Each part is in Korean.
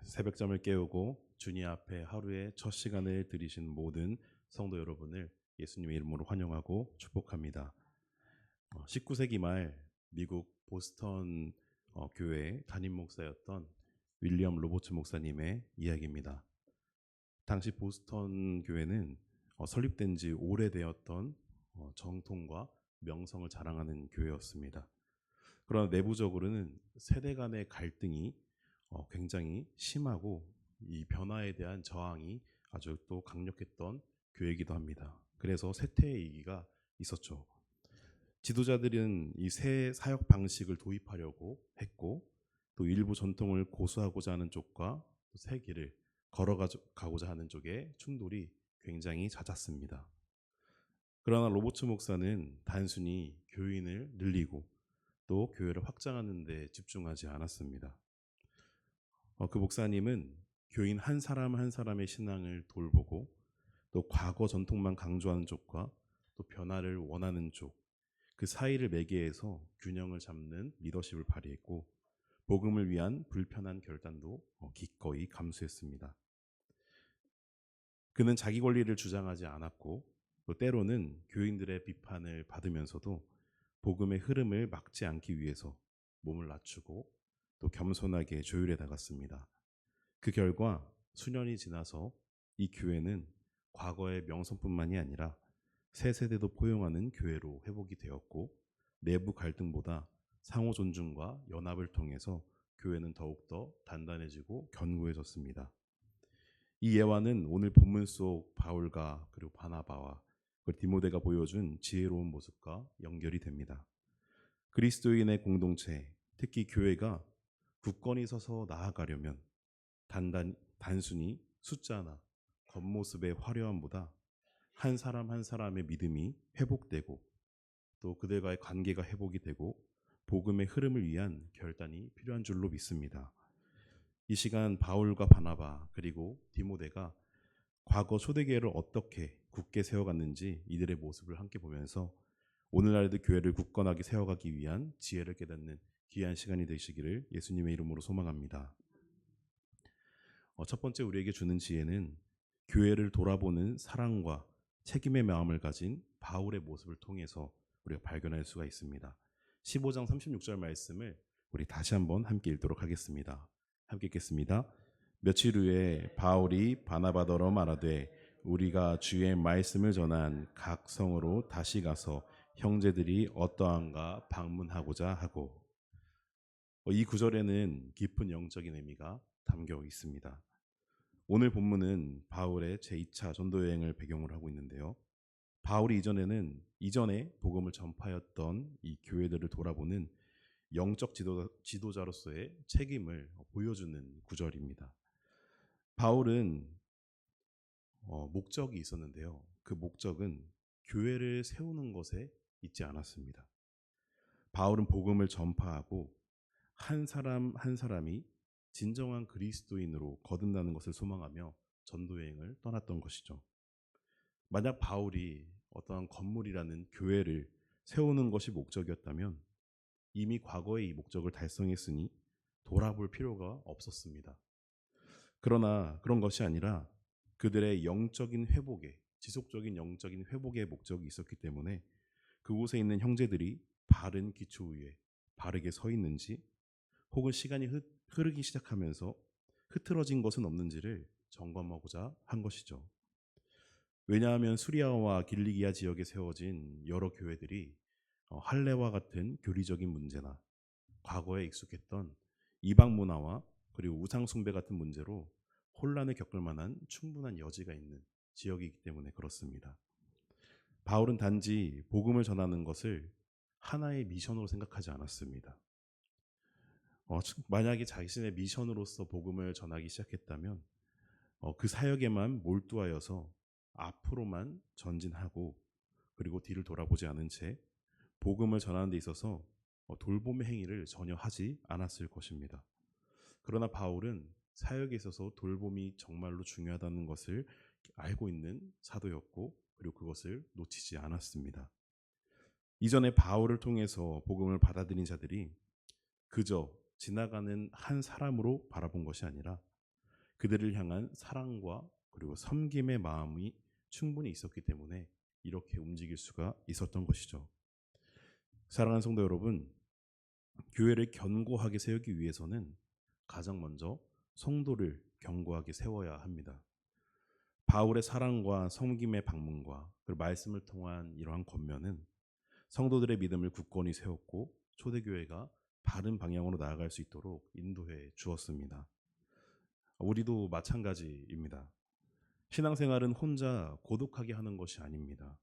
새벽잠을 깨우고 주님 앞에 하루의 첫 시간을 들이신 모든 성도 여러분을 예수님의 이름으로 환영하고 축복합니다. 19세기 말 미국 보스턴 교회 담임 목사였던 윌리엄 로버츠 목사님의 이야기입니다. 당시 보스턴 교회는 설립된 지 오래되었던 정통과 명성을 자랑하는 교회였습니다. 그러나 내부적으로는 세대 간의 갈등이 굉장히 심하고 이 변화에 대한 저항이 아주 또 강력했던 교회이기도 합니다. 그래서 쇠퇴의 위기가 있었죠. 지도자들은 이 새 사역 방식을 도입하려고 했고 또 일부 전통을 고수하고자 하는 쪽과 또 새 길을 걸어가고자 하는 쪽의 충돌이 굉장히 잦았습니다. 그러나 로버츠 목사는 단순히 교인을 늘리고 또 교회를 확장하는 데 집중하지 않았습니다. 그 목사님은 교인 한 사람 한 사람의 신앙을 돌보고 또 과거 전통만 강조하는 쪽과 또 변화를 원하는 쪽, 그 사이를 매개해서 균형을 잡는 리더십을 발휘했고 복음을 위한 불편한 결단도 기꺼이 감수했습니다. 그는 자기 권리를 주장하지 않았고 또 때로는 교인들의 비판을 받으면서도 복음의 흐름을 막지 않기 위해서 몸을 낮추고 또 겸손하게 조율해 나갔습니다. 그 결과 수년이 지나서 이 교회는 과거의 명성뿐만이 아니라 새 세대도 포용하는 교회로 회복이 되었고 내부 갈등보다 상호 존중과 연합을 통해서 교회는 더욱더 단단해지고 견고해졌습니다. 이 예화는 오늘 본문 속 바울과 그리고 바나바와 디모데가 보여준 지혜로운 모습과 연결이 됩니다. 그리스도인의 공동체, 특히 교회가 굳건히 서서 나아가려면 단순히 숫자나 겉모습의 화려함보다 한 사람 한 사람의 믿음이 회복되고 또 그들과의 관계가 회복이 되고 복음의 흐름을 위한 결단이 필요한 줄로 믿습니다. 이 시간 바울과 바나바 그리고 디모데가 과거 초대교회를 어떻게 굳게 세워갔는지 이들의 모습을 함께 보면서 오늘날의 교회를 굳건하게 세워가기 위한 지혜를 깨닫는 귀한 시간이 되시기를 예수님의 이름으로 소망합니다. 첫 번째 우리에게 주는 지혜는 교회를 돌아보는 사랑과 책임의 마음을 가진 바울의 모습을 통해서 우리가 발견할 수가 있습니다. 15장 36절 말씀을 우리 다시 한번 함께 읽도록 하겠습니다. 함께 읽겠습니다. 며칠 후에 바울이 바나바더러 말하되 우리가 주의 말씀을 전한 각 성으로 다시 가서 형제들이 어떠한가 방문하고자 하고. 이 구절에는 깊은 영적인 의미가 담겨 있습니다. 오늘 본문은 바울의 제2차 전도 여행을 배경으로 하고 있는데요. 바울이 이전에 복음을 전파했던 이 교회들을 돌아보는 영적 지도자로서의 책임을 보여주는 구절입니다. 바울은 목적이 있었는데요. 그 목적은 교회를 세우는 것에 있지 않았습니다. 바울은 복음을 전파하고 한 사람 한 사람이 진정한 그리스도인으로 거듭나는 것을 소망하며 전도여행을 떠났던 것이죠. 만약 바울이 어떠한 건물이라는 교회를 세우는 것이 목적이었다면 이미 과거에 이 목적을 달성했으니 돌아볼 필요가 없었습니다. 그러나 그런 것이 아니라 그들의 영적인 회복에, 지속적인 영적인 회복의 목적이 있었기 때문에 그곳에 있는 형제들이 바른 기초 위에 바르게 서 있는지 혹은 시간이 흐르기 시작하면서 흐트러진 것은 없는지를 점검하고자 한 것이죠. 왜냐하면 수리아와 길리기아 지역에 세워진 여러 교회들이 할례와 같은 교리적인 문제나 과거에 익숙했던 이방 문화와 그리고 우상 숭배 같은 문제로 혼란을 겪을 만한 충분한 여지가 있는 지역이기 때문에 그렇습니다. 바울은 단지 복음을 전하는 것을 하나의 미션으로 생각하지 않았습니다. 만약에 자신의 미션으로서 복음을 전하기 시작했다면 그 사역에만 몰두하여서 앞으로만 전진하고 그리고 뒤를 돌아보지 않은 채 복음을 전하는 데 있어서 돌봄의 행위를 전혀 하지 않았을 것입니다. 그러나 바울은 사역에 있어서 돌봄이 정말로 중요하다는 것을 알고 있는 사도였고 그리고 그것을 놓치지 않았습니다. 이전에 바울을 통해서 복음을 받아들인 자들이 그저 지나가는 한 사람으로 바라본 것이 아니라 그들을 향한 사랑과 그리고 섬김의 마음이 충분히 있었기 때문에 이렇게 움직일 수가 있었던 것이죠. 사랑하는 성도 여러분, 교회를 견고하게 세우기 위해서는 가장 먼저 성도를 견고하게 세워야 합니다. 바울의 사랑과 섬김의 방문과 그리고 말씀을 통한 이러한 권면은 성도들의 믿음을 굳건히 세웠고 초대교회가 바른 방향으로 나아갈 수 있도록 인도해 주었습니다. 우리도 마찬가지입니다. 신앙생활은 혼자 고독하게 하는 것이 아닙니다.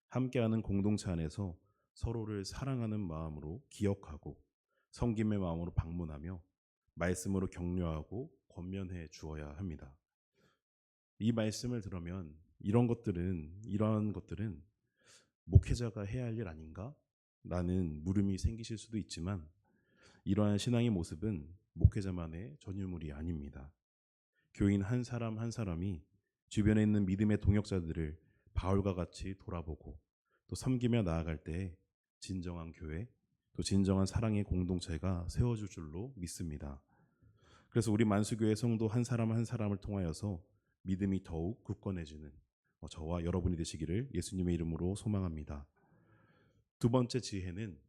함께하는 공동체 안에서 서로를 사랑하는 마음으로 기억하고 섬김의 마음으로 방문하며 말씀으로 격려하고 권면해 주어야 합니다. 이 말씀을 들으면 이러한 것들은 목회자가 해야 할 일 아닌가? 라는 물음이 생기실 수도 있지만 이러한 신앙의 모습은 목회자만의 전유물이 아닙니다. 교인 한 사람 한 사람이 주변에 있는 믿음의 동역자들을 바울과 같이 돌아보고 또 섬기며 나아갈 때 진정한 교회, 또 진정한 사랑의 공동체가 세워질 줄로 믿습니다. 그래서 우리 만수교회 성도 한 사람 한 사람을 통하여서 믿음이 더욱 굳건해지는 저와 여러분이 되시기를 예수님의 이름으로 소망합니다. 두 번째 지혜는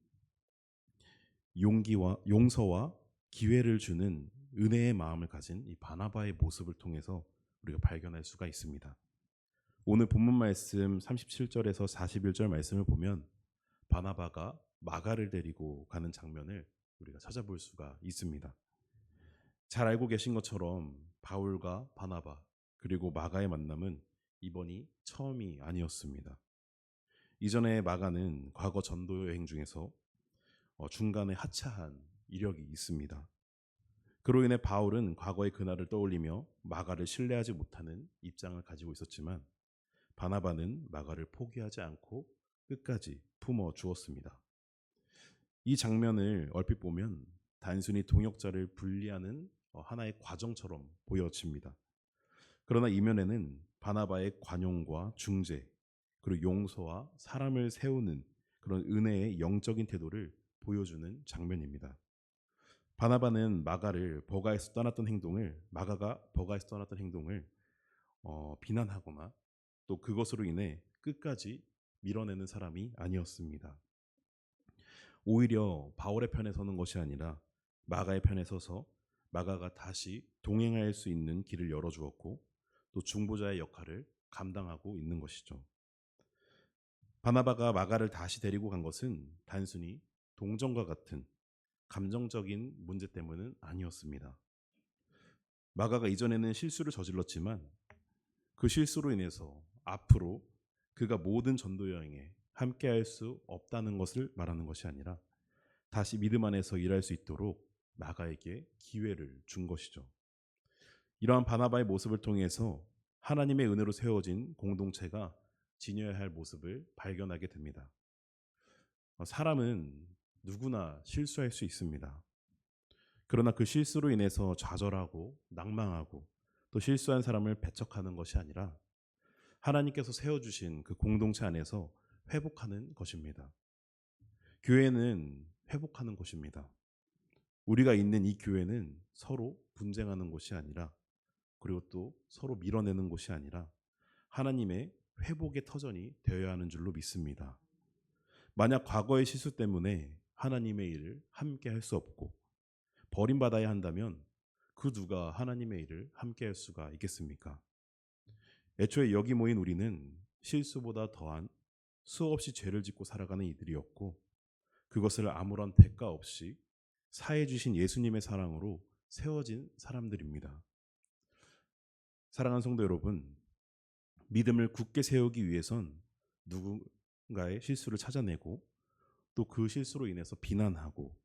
용서와 기회를 주는 은혜의 마음을 가진 이 바나바의 모습을 통해서 우리가 발견할 수가 있습니다. 오늘 본문 말씀 37절에서 41절 말씀을 보면 바나바가 마가를 데리고 가는 장면을 우리가 찾아볼 수가 있습니다. 잘 알고 계신 것처럼 바울과 바나바 그리고 마가의 만남은 이번이 처음이 아니었습니다. 이전에 마가는 과거 전도 여행 중에서 중간에 하차한 이력이 있습니다. 그로 인해 바울은 과거의 그날을 떠올리며 마가를 신뢰하지 못하는 입장을 가지고 있었지만 바나바는 마가를 포기하지 않고 끝까지 품어 주었습니다. 이 장면을 얼핏 보면 단순히 동역자를 분리하는 하나의 과정처럼 보여집니다. 그러나 이면에는 바나바의 관용과 중재, 그리고 용서와 사람을 세우는 그런 은혜의 영적인 태도를 보여주는 장면입니다. 바나바는 마가가 버가에서 떠났던 행동을 비난하거나 또 그것으로 인해 끝까지 밀어내는 사람이 아니었습니다. 오히려 바울의 편에 서는 것이 아니라 마가의 편에 서서 마가가 다시 동행할 수 있는 길을 열어주었고 또 중보자의 역할을 감당하고 있는 것이죠. 바나바가 마가를 다시 데리고 간 것은 단순히 동정과 같은 감정적인 문제 때문은 아니었습니다. 마가가 이전에는 실수를 저질렀지만 그 실수로 인해서 앞으로 그가 모든 전도 여행에 함께할 수 없다는 것을 말하는 것이 아니라 다시 믿음 안에서 일할 수 있도록 마가에게 기회를 준 것이죠. 이러한 바나바의 모습을 통해서 하나님의 은혜로 세워진 공동체가 지녀야 할 모습을 발견하게 됩니다. 사람은 누구나 실수할 수 있습니다. 그러나 그 실수로 인해서 좌절하고 낭망하고 또 실수한 사람을 배척하는 것이 아니라 하나님께서 세워주신 그 공동체 안에서 회복하는 것입니다. 교회는 회복하는 곳입니다. 우리가 있는 이 교회는 서로 분쟁하는 곳이 아니라 그리고 또 서로 밀어내는 곳이 아니라 하나님의 회복의 터전이 되어야 하는 줄로 믿습니다. 만약 과거의 실수 때문에 하나님의 일을 함께 할 수 없고 버림받아야 한다면 그 누가 하나님의 일을 함께 할 수가 있겠습니까? 애초에 여기 모인 우리는 실수보다 더한 수없이 죄를 짓고 살아가는 이들이었고 그것을 아무런 대가 없이 사해 주신 예수님의 사랑으로 세워진 사람들입니다. 사랑하는 성도 여러분, 믿음을 굳게 세우기 위해선 누군가의 실수를 찾아내고 또 그 실수로 인해서 비난하고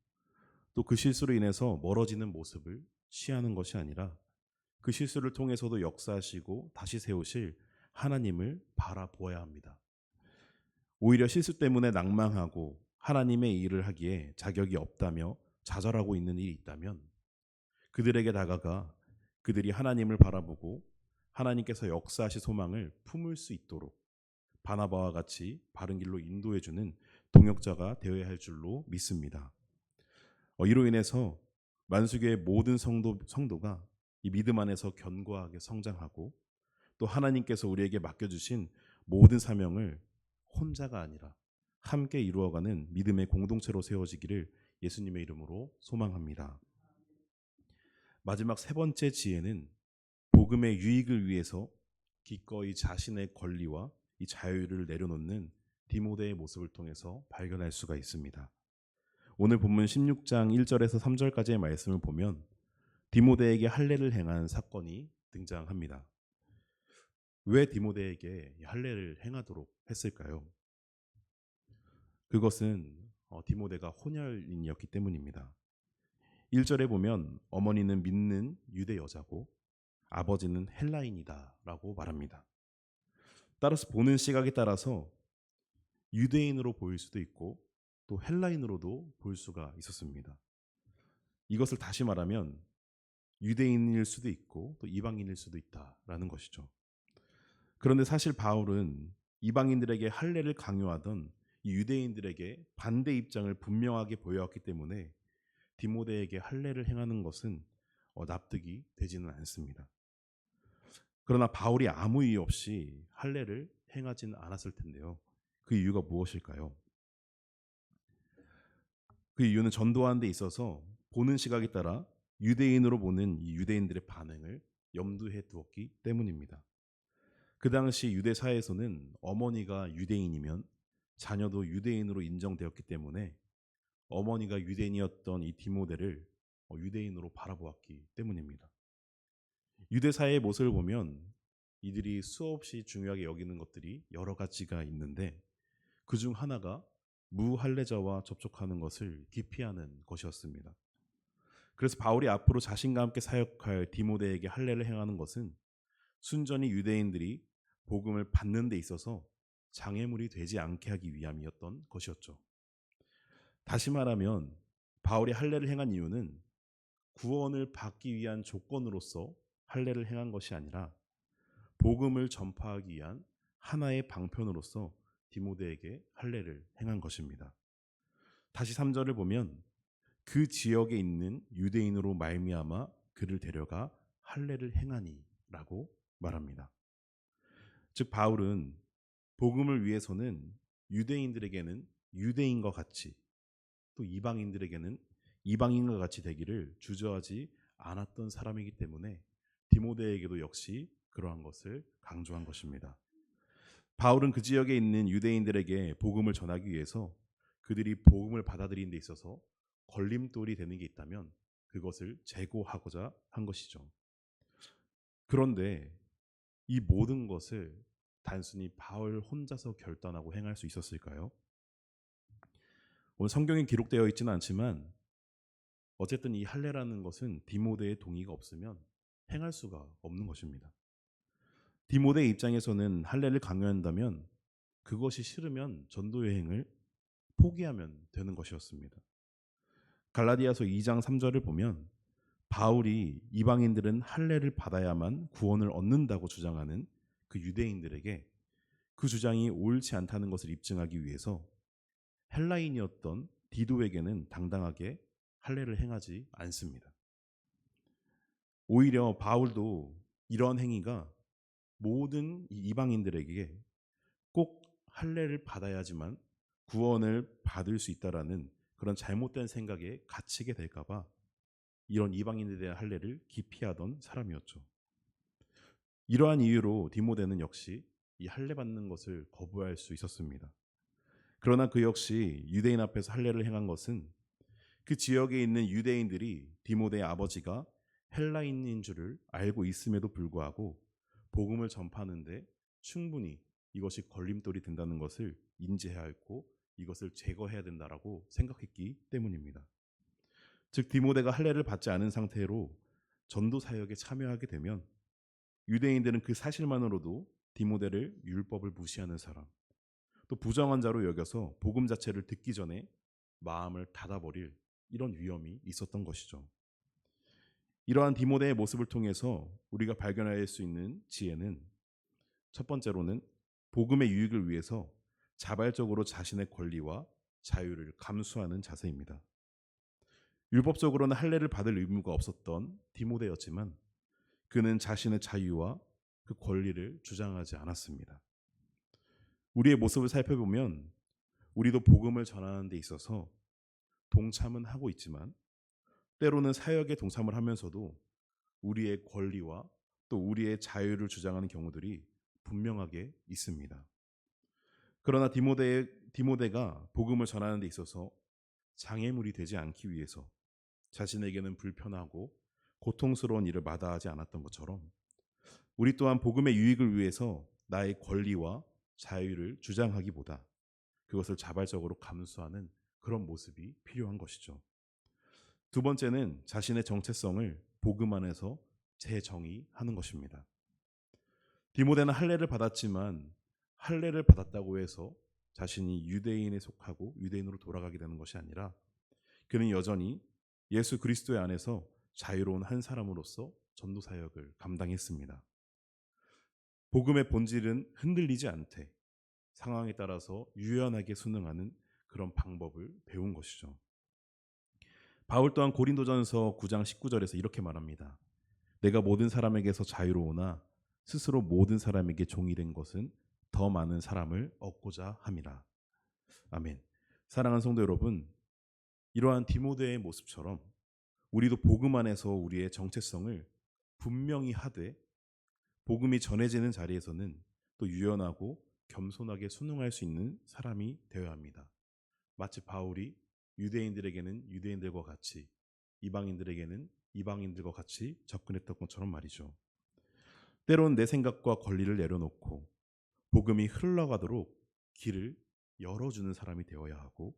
또 그 실수로 인해서 멀어지는 모습을 취하는 것이 아니라 그 실수를 통해서도 역사하시고 다시 세우실 하나님을 바라보아야 합니다. 오히려 실수 때문에 낭망하고 하나님의 일을 하기에 자격이 없다며 좌절하고 있는 일이 있다면 그들에게 다가가 그들이 하나님을 바라보고 하나님께서 역사하실 소망을 품을 수 있도록 바나바와 같이 바른 길로 인도해주는 동역자가 되어야 할 줄로 믿습니다. 이로 인해서 만수교의 모든 성도가 이 믿음 안에서 견고하게 성장하고 또 하나님께서 우리에게 맡겨주신 모든 사명을 혼자가 아니라 함께 이루어가는 믿음의 공동체로 세워지기를 예수님의 이름으로 소망합니다. 마지막 세 번째 지혜는 복음의 유익을 위해서 기꺼이 자신의 권리와 이 자유를 내려놓는 디모데의 모습을 통해서 발견할 수가 있습니다. 오늘 본문 16장 1절에서 3절까지의 말씀을 보면 디모데에게 할례를 행한 사건이 등장합니다. 왜 디모데에게 할례를 행하도록 했을까요? 그것은 디모데가 혼혈인이었기 때문입니다. 1절에 보면 어머니는 믿는 유대 여자고 아버지는 헬라인이다 라고 말합니다. 따라서 보는 시각에 따라서 유대인으로 보일 수도 있고 또 헬라인으로도 볼 수가 있었습니다. 이것을 다시 말하면 유대인일 수도 있고 또 이방인일 수도 있다라는 것이죠. 그런데 사실 바울은 이방인들에게 할례를 강요하던 이 유대인들에게 반대 입장을 분명하게 보여왔기 때문에 디모데에게 할례를 행하는 것은 납득이 되지는 않습니다. 그러나 바울이 아무 이유 없이 할례를 행하지는 않았을 텐데요. 그 이유가 무엇일까요? 그 이유는 전도하는 데 있어서 보는 시각에 따라 유대인으로 보는 이 유대인들의 반응을 염두에 두었기 때문입니다. 그 당시 유대 사회에서는 어머니가 유대인이면 자녀도 유대인으로 인정되었기 때문에 어머니가 유대인이었던 이 디모데를 유대인으로 바라보았기 때문입니다. 유대 사회의 모습을 보면 이들이 수없이 중요하게 여기는 것들이 여러 가지가 있는데 그중 하나가 무할례자와 접촉하는 것을 기피하는 것이었습니다. 그래서 바울이 앞으로 자신과 함께 사역할 디모데에게 할례를 행하는 것은 순전히 유대인들이 복음을 받는 데 있어서 장애물이 되지 않게 하기 위함이었던 것이었죠. 다시 말하면 바울이 할례를 행한 이유는 구원을 받기 위한 조건으로서 할례를 행한 것이 아니라 복음을 전파하기 위한 하나의 방편으로서 디모데에게 할례를 행한 것입니다. 다시 3절을 보면 그 지역에 있는 유대인으로 말미암아 그를 데려가 할례를 행하니라고 말합니다. 즉 바울은 복음을 위해서는 유대인들에게는 유대인과 같이 또 이방인들에게는 이방인과 같이 되기를 주저하지 않았던 사람이기 때문에 디모데에게도 역시 그러한 것을 강조한 것입니다. 바울은 그 지역에 있는 유대인들에게 복음을 전하기 위해서 그들이 복음을 받아들이는 데 있어서 걸림돌이 되는 게 있다면 그것을 제거하고자 한 것이죠. 그런데 이 모든 것을 단순히 바울 혼자서 결단하고 행할 수 있었을까요? 오늘 성경에 기록되어 있지는 않지만 어쨌든 이 할례라는 것은 디모데의 동의가 없으면 행할 수가 없는 것입니다. 디모데의 입장에서는 할례를 강요한다면 그것이 싫으면 전도 여행을 포기하면 되는 것이었습니다. 갈라디아서 2장 3절을 보면 바울이 이방인들은 할례를 받아야만 구원을 얻는다고 주장하는 그 유대인들에게 그 주장이 옳지 않다는 것을 입증하기 위해서 헬라인이었던 디도에게는 당당하게 할례를 행하지 않습니다. 오히려 바울도 이러한 행위가 모든 이방인들에게 꼭 할례를 받아야지만 구원을 받을 수 있다라는 그런 잘못된 생각에 갇히게 될까 봐 이런 이방인에 대한 할례를 기피하던 사람이었죠. 이러한 이유로 디모데는 역시 이 할례 받는 것을 거부할 수 있었습니다. 그러나 그 역시 유대인 앞에서 할례를 행한 것은 그 지역에 있는 유대인들이 디모데의 아버지가 헬라인인 줄을 알고 있음에도 불구하고 복음을 전파하는데 충분히 이것이 걸림돌이 된다는 것을 인지해야 했고 이것을 제거해야 된다라고 생각했기 때문입니다. 즉 디모데가 할례를 받지 않은 상태로 전도 사역에 참여하게 되면 유대인들은 그 사실만으로도 디모데를 율법을 무시하는 사람, 또 부정한 자로 여겨서 복음 자체를 듣기 전에 마음을 닫아버릴 이런 위험이 있었던 것이죠. 이러한 디모데의 모습을 통해서 우리가 발견할 수 있는 지혜는 첫 번째로는 복음의 유익을 위해서 자발적으로 자신의 권리와 자유를 감수하는 자세입니다. 율법적으로는 할례를 받을 의무가 없었던 디모데였지만 그는 자신의 자유와 그 권리를 주장하지 않았습니다. 우리의 모습을 살펴보면 우리도 복음을 전하는 데 있어서 동참은 하고 있지만 때로는 사역에 동참을 하면서도 우리의 권리와 또 우리의 자유를 주장하는 경우들이 분명하게 있습니다. 그러나 디모데가 복음을 전하는 데 있어서 장애물이 되지 않기 위해서 자신에게는 불편하고 고통스러운 일을 마다하지 않았던 것처럼 우리 또한 복음의 유익을 위해서 나의 권리와 자유를 주장하기보다 그것을 자발적으로 감수하는 그런 모습이 필요한 것이죠. 두 번째는 자신의 정체성을 복음 안에서 재정의하는 것입니다. 디모데는 할례를 받았지만 할례를 받았다고 해서 자신이 유대인에 속하고 유대인으로 돌아가게 되는 것이 아니라 그는 여전히 예수 그리스도의 안에서 자유로운 한 사람으로서 전도 사역을 감당했습니다. 복음의 본질은 흔들리지 않되 상황에 따라서 유연하게 순응하는 그런 방법을 배운 것이죠. 바울 또한 고린도전서 9장 19절에서 이렇게 말합니다. 내가 모든 사람에게서 자유로우나 스스로 모든 사람에게 종이 된 것은 더 많은 사람을 얻고자 함이라. 아멘. 사랑하는 성도 여러분, 이러한 디모데의 모습처럼 우리도 복음 안에서 우리의 정체성을 분명히 하되 복음이 전해지는 자리에서는 또 유연하고 겸손하게 순응할 수 있는 사람이 되어야 합니다. 마치 바울이 유대인들에게는 유대인들과 같이 이방인들에게는 이방인들과 같이 접근했던 것처럼 말이죠. 때론 내 생각과 권리를 내려놓고 복음이 흘러가도록 길을 열어주는 사람이 되어야 하고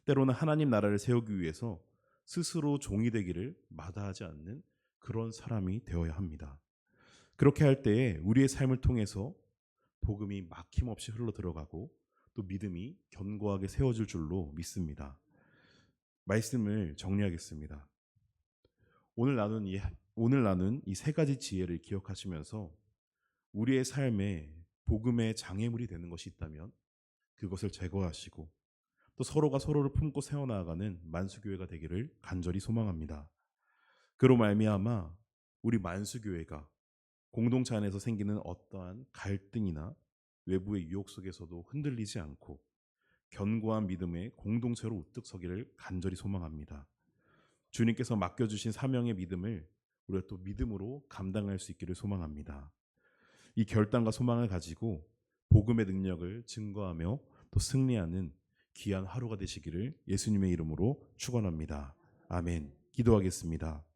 때로는 하나님 나라를 세우기 위해서 스스로 종이 되기를 마다하지 않는 그런 사람이 되어야 합니다. 그렇게 할 때에 우리의 삶을 통해서 복음이 막힘없이 흘러 들어가고 또 믿음이 견고하게 세워질 줄로 믿습니다. 말씀을 정리하겠습니다. 오늘 나눈 이 세 가지 지혜를 기억하시면서 우리의 삶에 복음의 장애물이 되는 것이 있다면 그것을 제거하시고 또 서로가 서로를 품고 세워나가는 만수교회가 되기를 간절히 소망합니다. 그로 말미암아 우리 만수교회가 공동체 안에서 생기는 어떠한 갈등이나 외부의 유혹 속에서도 흔들리지 않고 견고한 믿음의 공동체로 우뚝 서기를 간절히 소망합니다. 주님께서 맡겨주신 사명의 믿음을 우리가 또 믿음으로 감당할 수 있기를 소망합니다. 이 결단과 소망을 가지고 복음의 능력을 증거하며 또 승리하는 귀한 하루가 되시기를 예수님의 이름으로 축원합니다. 아멘. 기도하겠습니다.